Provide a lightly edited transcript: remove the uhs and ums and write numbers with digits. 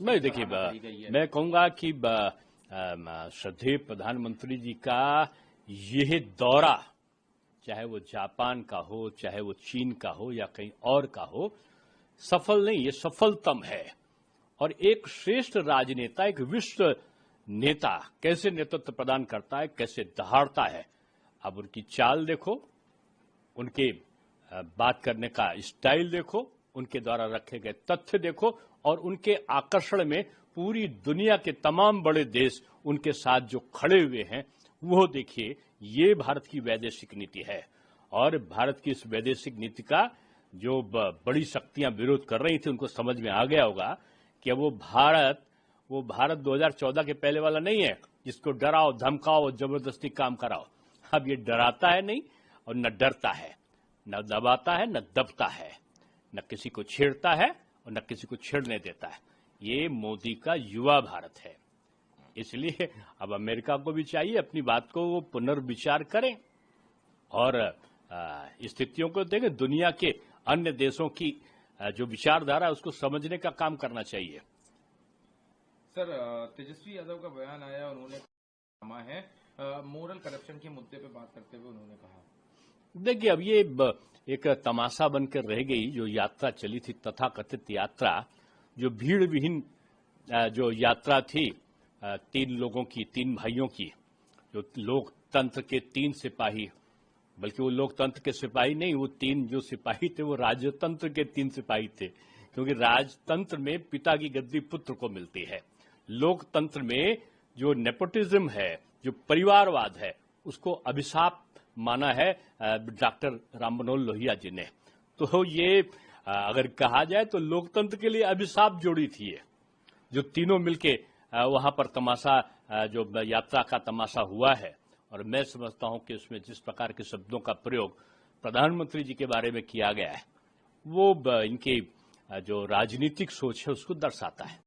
मैं देखिए मैं कहूंगा कि श्रद्धेय प्रधानमंत्री जी का यह दौरा, चाहे वो जापान का हो, चाहे वो चीन का हो या कहीं और का हो, सफल नहीं, ये सफलतम है। और एक श्रेष्ठ राजनेता, एक विश्व नेता कैसे नेतृत्व प्रदान करता है, कैसे दहाड़ता है। अब उनकी चाल देखो, उनके बात करने का स्टाइल देखो, उनके द्वारा रखे गए तथ्य देखो, और उनके आकर्षण में पूरी दुनिया के तमाम बड़े देश उनके साथ जो खड़े हुए हैं, वो देखिए। ये भारत की वैदेशिक नीति है। और भारत की इस वैदेशिक नीति का जो बड़ी शक्तियां विरोध कर रही थी, उनको समझ में आ गया होगा कि अब वो भारत 2014 के पहले वाला नहीं है, जिसको डराओ, धमकाओ, जबरदस्ती काम कराओ। अब ये डराता है नहीं, और न डरता है, न दबाता है, न दबता है, न किसी को छेड़ता है और न किसी को छेड़ने देता है। ये मोदी का युवा भारत है। इसलिए अब अमेरिका को भी चाहिए अपनी बात को वो पुनर्विचार करें और स्थितियों को देखें। दुनिया के अन्य देशों की जो विचारधारा है उसको समझने का काम करना चाहिए। सर, तेजस्वी यादव का बयान आया, उन्होंने है मोरल करप्शन के मुद्दे पे बात करते हुए उन्होंने कहा, देखिए अब ये एक तमाशा बनकर रह गई जो यात्रा चली थी, तथाकथित यात्रा, जो भीड़ विहीन जो यात्रा थी, 3 लोगों की, 3 भाइयों की, जो लोकतंत्र के 3 सिपाही, बल्कि वो लोकतंत्र के सिपाही नहीं, वो 3 जो सिपाही थे वो राजतंत्र के 3 सिपाही थे। क्योंकि राजतंत्र में पिता की गद्दी पुत्र को मिलती है, लोकतंत्र में जो नेपोटिज्म है, जो परिवारवाद है, उसको अभिशाप माना है डॉक्टर राम मनोहर लोहिया जी ने। तो ये अगर कहा जाए तो लोकतंत्र के लिए अभिशाप जोड़ी थी ये, जो तीनों मिलके वहां पर तमाशा, जो यात्रा का तमाशा हुआ है। और मैं समझता हूं कि उसमें जिस प्रकार के शब्दों का प्रयोग प्रधानमंत्री जी के बारे में किया गया है, वो इनकी जो राजनीतिक सोच है उसको दर्शाता है।